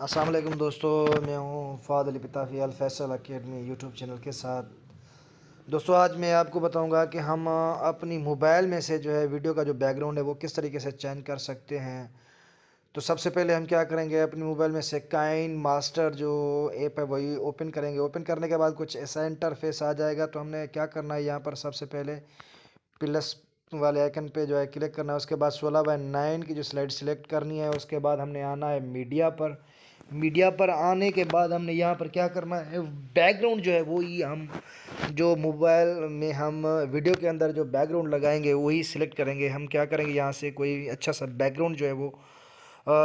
अस्सलाम वालेकुम दोस्तों, मैं हूँ फ़ाद अली पिताफ़ी अल फैसल अकेडमी यूट्यूब चैनल के साथ। दोस्तों, आज मैं आपको बताऊंगा कि हम अपनी मोबाइल में से जो है वीडियो का जो बैकग्राउंड है वो किस तरीके से चेंज कर सकते हैं। तो सबसे पहले हम क्या करेंगे, अपनी मोबाइल में से काइन मास्टर जो ऐप है वही ओपन करेंगे। ओपन करने के बाद कुछ ऐसा इंटरफेस आ जाएगा। तो हमने क्या करना है, यहाँ पर सबसे पहले प्लस वाले आइकन पे जो है क्लिक करना है। उसके बाद 16:9 की जो स्लाइड सिलेक्ट करनी है। उसके बाद हमने आना है मीडिया पर। मीडिया पर आने के बाद हमने यहाँ पर क्या करना है, बैकग्राउंड जो है वो ही हम जो मोबाइल में हम वीडियो के अंदर जो बैकग्राउंड लगाएंगे वही सिलेक्ट करेंगे। हम क्या करेंगे, यहाँ से कोई अच्छा सा बैकग्राउंड जो है वो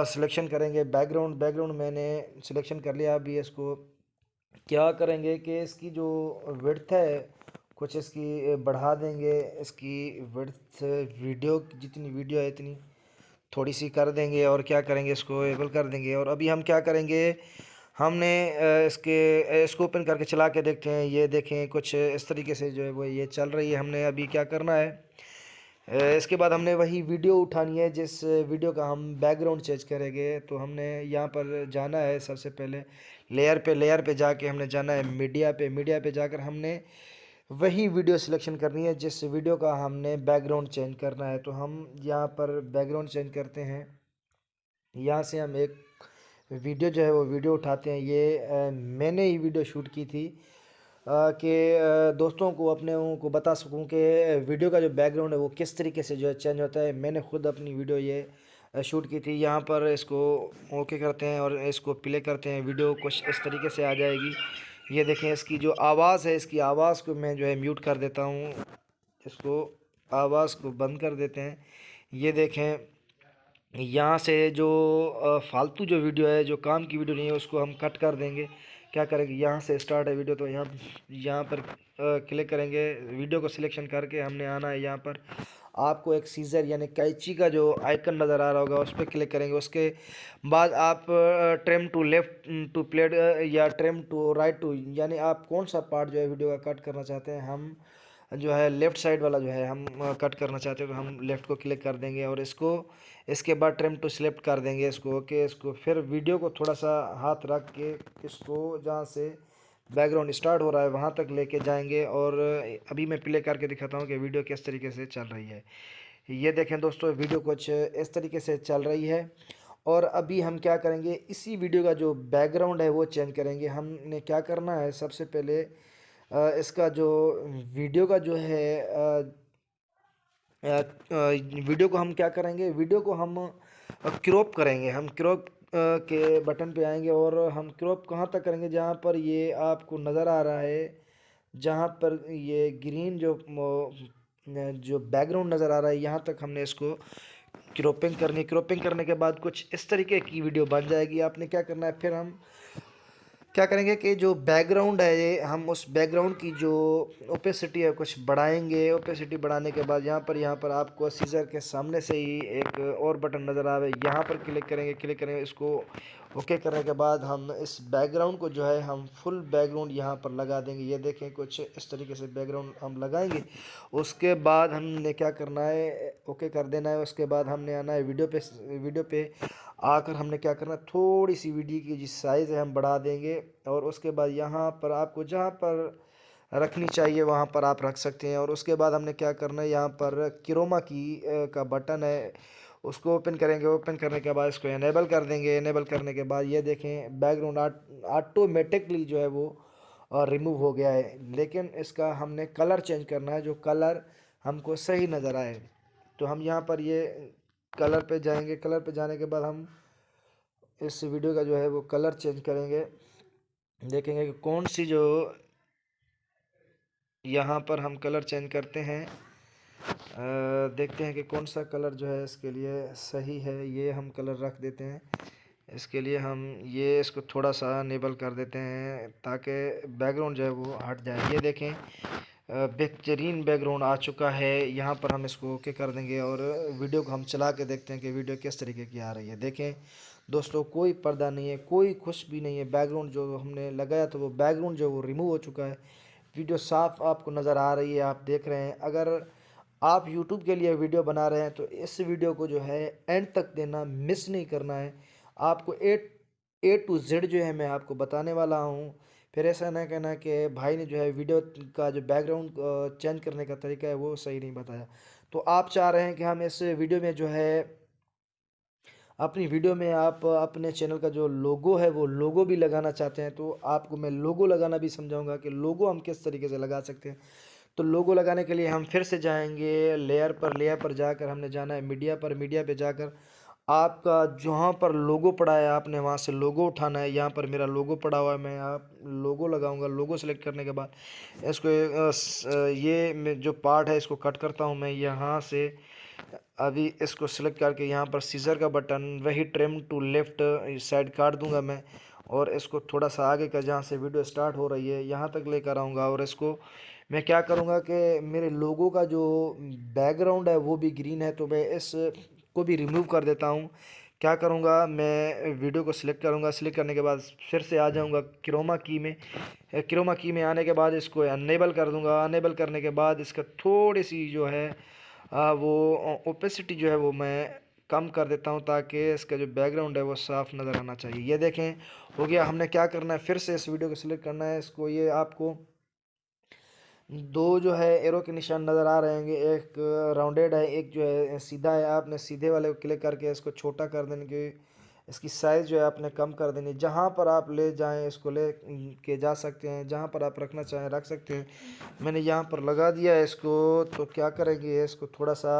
सिलेक्शन करेंगे। बैकग्राउंड मैंने सिलेक्शन कर लिया। अभी इसको क्या करेंगे कि इसकी जो विड्थ है कुछ इसकी बढ़ा देंगे। इसकी विड्थ वीडियो जितनी वीडियो है इतनी थोड़ी सी कर देंगे। और क्या करेंगे, इसको एबल कर देंगे। और अभी हम क्या करेंगे, हमने इसको ओपन करके चला के देखते हैं। ये देखें कुछ इस तरीके से जो है वो ये चल रही है। हमने अभी क्या करना है, इसके बाद हमने वही वीडियो उठानी है जिस वीडियो का हम बैकग्राउंड चेंज करेंगे। तो हमने यहाँ पर जाना है, सबसे पहले लेयर पे जाके हमने जाना है मीडिया पे जाकर हमने वही वीडियो सिलेक्शन करनी है जिस वीडियो का हमने बैकग्राउंड चेंज करना है। तो हम यहाँ पर बैकग्राउंड चेंज करते हैं। यहाँ से हम एक वीडियो जो है वो वीडियो उठाते हैं। ये मैंने ही वीडियो शूट की थी कि दोस्तों को अपने को बता सकूं कि वीडियो का जो बैकग्राउंड है वो किस तरीके से जो है चेंज होता है। मैंने खुद अपनी वीडियो ये शूट की थी। यहाँ पर इसको ओके करते हैं और इसको प्ले करते हैं। वीडियो कुछ इस तरीके से आ जाएगी। ये देखें, इसकी जो आवाज़ है, इसकी आवाज़ को मैं जो है म्यूट कर देता हूँ। इसको आवाज़ को बंद कर देते हैं। ये देखें, यहाँ से जो फालतू जो वीडियो है, जो काम की वीडियो नहीं है, उसको हम कट कर देंगे। क्या करेंगे, यहाँ से स्टार्ट है वीडियो तो यहाँ यहाँ पर क्लिक करेंगे। वीडियो को सिलेक्शन करके हमने आना है यहाँ पर। आपको एक सीज़र यानी कैंची का जो आइकन नज़र आ रहा होगा उस पर क्लिक करेंगे। उसके बाद आप trim to left to plate या ट्रिम टू राइट टू, यानी आप कौन सा पार्ट जो है वीडियो का कट करना चाहते हैं। हम जो है लेफ़्ट साइड वाला जो है हम कट करना चाहते हैं तो हम लेफ़्ट को क्लिक कर देंगे और इसको इसके बाद ट्रिम टू सिलेक्ट कर देंगे इसको। ओके, इसको फिर वीडियो को थोड़ा सा हाथ रख के इसको जहाँ से बैकग्राउंड स्टार्ट हो रहा है वहाँ तक लेके जाएंगे। और अभी मैं प्ले करके दिखाता हूँ कि वीडियो किस तरीके से चल रही है। ये देखें दोस्तों, वीडियो कुछ इस तरीके से चल रही है। और अभी हम क्या करेंगे, इसी वीडियो का जो बैकग्राउंड है वो चेंज करेंगे। हमने क्या करना है, सबसे पहले इसका जो वीडियो का जो है वीडियो को हम क्या करेंगे, वीडियो को हम क्रॉप करेंगे। हम क्रॉप के बटन पे आएंगे और हम क्रॉप कहाँ तक करेंगे, जहाँ पर ये आपको नज़र आ रहा है, जहाँ पर ये ग्रीन जो बैकग्राउंड नज़र आ रहा है यहाँ तक हमने इसको क्रॉपिंग करनी है। क्रॉपिंग करने के बाद कुछ इस तरीके की वीडियो बन जाएगी। आपने क्या करना है, फिर हम क्या करेंगे कि जो बैकग्राउंड है ये हम उस बैकग्राउंड की जो ओपेसिटी है कुछ बढ़ाएंगे। ओपेसिटी बढ़ाने के बाद यहाँ पर आपको सीजर के सामने से ही एक और बटन नज़र आवे, यहाँ पर क्लिक करेंगे। इसको ओके करने के बाद हम इस बैकग्राउंड को जो है हम फुल बैकग्राउंड यहाँ पर लगा देंगे। ये देखें, कुछ इस तरीके से बैकग्राउंड हम लगाएंगे। उसके बाद हमने क्या करना है, ओके कर देना है। उसके बाद हमने आना है वीडियो पे आकर हमने क्या करना, थोड़ी सी वीडियो की जो साइज़ है हम बढ़ा देंगे। और उसके बाद यहाँ पर आपको जहाँ पर रखनी चाहिए वहाँ पर आप रख सकते हैं। और उसके बाद हमने क्या करना है, यहाँ पर क्रोमा की का बटन है उसको ओपन करेंगे। ओपन करने के बाद इसको इनेबल कर देंगे। इनेबल करने के बाद ये देखें, बैकग्राउंड ऑटोमेटिकली जो है वो रिमूव हो गया है। लेकिन इसका हमने कलर चेंज करना है, जो कलर हमको सही नज़र आए। तो हम यहाँ पर ये कलर पे जाएंगे। कलर पे जाने के बाद हम इस वीडियो का जो है वो कलर चेंज करेंगे। देखेंगे कि कौन सी जो यहाँ पर हम कलर चेंज करते हैं, देखते हैं कि कौन सा कलर जो है इसके लिए सही है। ये हम कलर रख देते हैं। इसके लिए हम ये इसको थोड़ा सा नेबल कर देते हैं ताकि बैकग्राउंड जो है वो हट जाए। ये देखें, बेहतरीन बैकग्राउंड आ चुका है। यहाँ पर हम इसको ओके कर देंगे और वीडियो को हम चला के देखते हैं कि वीडियो किस तरीके की आ रही है। देखें दोस्तों, कोई पर्दा नहीं है, कोई खुश भी नहीं है। बैकग्राउंड जो हमने लगाया था वो बैकग्राउंड जो वो रिमूव हो चुका है। वीडियो साफ़ आपको नज़र आ रही है, आप देख रहे हैं। अगर आप यूट्यूब के लिए वीडियो बना रहे हैं तो इस वीडियो को जो है एंड तक देना, मिस नहीं करना है। आपको ए ए टू जेड जो है मैं आपको बताने वाला हूँ। फिर ऐसा ना कहना कि भाई ने जो है वीडियो का जो बैकग्राउंड चेंज करने का तरीका है वो सही नहीं बताया। तो आप चाह रहे हैं कि हम इस वीडियो में जो है अपनी वीडियो में आप अपने चैनल का जो लोगो है वो लोगो भी लगाना चाहते हैं, तो आपको मैं लोगो लगाना भी समझाऊंगा कि लोगो हम किस तरीके से लगा सकते हैं। तो लोगो लगाने के लिए हम फिर से जाएंगे लेयर पर जाकर हमने जाना है मीडिया पर। मीडिया पे जाकर आपका जहाँ पर लोगो पड़ा है आपने वहाँ से लोगो उठाना है। यहाँ पर मेरा लोगो पड़ा हुआ है, मैं आप लोगो लगाऊंगा। लोगो सेलेक्ट करने के बाद इसको जो पार्ट है इसको कट करता हूँ मैं यहाँ से। अभी इसको सिलेक्ट करके यहाँ पर सीजर का बटन, वही ट्रिम टू लेफ्ट साइड काट दूंगा मैं। और इसको थोड़ा सा आगे का जहाँ से वीडियो स्टार्ट हो रही है यहाँ तक लेकर आऊँगा। और इसको मैं क्या करूँगा कि मेरे लोगों का जो बैकग्राउंड है वो भी ग्रीन है, तो मैं इस को भी रिमूव कर देता हूँ। क्या करूँगा, मैं वीडियो को सिलेक्ट करूँगा। सिलेक्ट करने के बाद फिर से आ जाऊँगा क्रोमा की में। क्रोमा की में आने के बाद इसको अनेबल कर दूँगा। अनेबल करने के बाद इसका थोड़ी सी जो है वो ओपेसिटी जो है वो मैं कम कर देता हूँ, ताकि इसका जो बैकग्राउंड है वो साफ़ नज़र आना चाहिए। ये देखें हो गया। हमने क्या करना है, फिर से इस वीडियो को सिलेक्ट करना है। इसको ये आपको दो जो है एरो के निशान नज़र आ रहे होंगे, एक राउंडेड है एक जो है सीधा है। आपने सीधे वाले को क्लिक करके इसको छोटा कर देने की, इसकी साइज़ जो है आपने कम कर देनी। जहाँ पर आप ले जाएं इसको ले के जा सकते हैं, जहाँ पर आप रखना चाहें रख सकते हैं। मैंने यहाँ पर लगा दिया है इसको। तो क्या करेंगे, इसको थोड़ा सा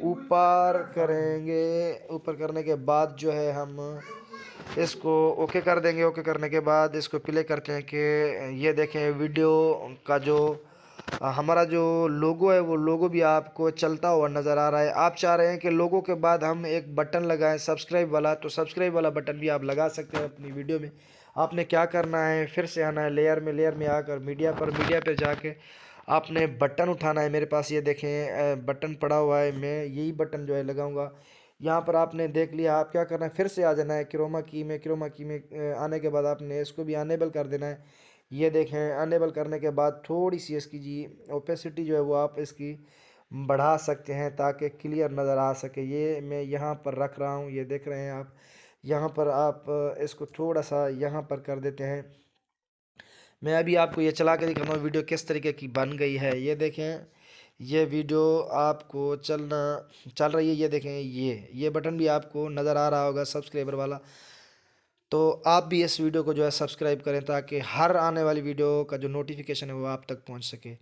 ऊपर करेंगे। ऊपर करने के बाद जो है हम इसको ओके कर देंगे। ओके करने के बाद इसको प्ले करते हैं कि ये देखें वीडियो का जो हमारा जो लोगो है वो लोगो भी आपको चलता हुआ नज़र आ रहा है। आप चाह रहे हैं कि लोगो के बाद हम एक बटन लगाएं सब्सक्राइब वाला, तो सब्सक्राइब वाला बटन भी आप लगा सकते हैं अपनी वीडियो में। आपने क्या करना है, फिर से आना है लेयर में। लेयर में आकर मीडिया पर, मीडिया पे जाके आपने बटन उठाना है। मेरे पास ये देखें बटन पड़ा हुआ है, मैं यही बटन जो है लगाऊंगा। यहाँ पर आपने देख लिया। आप क्या करना है, फिर से आ जाना है क्रोमा की में। क्रोमा की में आने के बाद आपने इसको भी अनेबल कर देना है। ये देखें अनेबल करने के बाद थोड़ी सी इसकी जी ओपेसिटी जो है वो आप इसकी बढ़ा सकते हैं ताकि क्लियर नज़र आ सके। ये मैं यहाँ पर रख रहा हूँ, ये देख रहे हैं आप। यहाँ पर आप इसको थोड़ा सा यहाँ पर कर देते हैं। मैं अभी आपको ये चला के दिखाता हूँ वीडियो किस तरीके की बन गई है। ये देखें ये वीडियो आपको चल रही है। ये देखें ये बटन भी आपको नज़र आ रहा होगा सब्सक्राइबर वाला। तो आप भी इस वीडियो को जो है सब्सक्राइब करें ताकि हर आने वाली वीडियो का जो नोटिफिकेशन है वो आप तक पहुंच सके।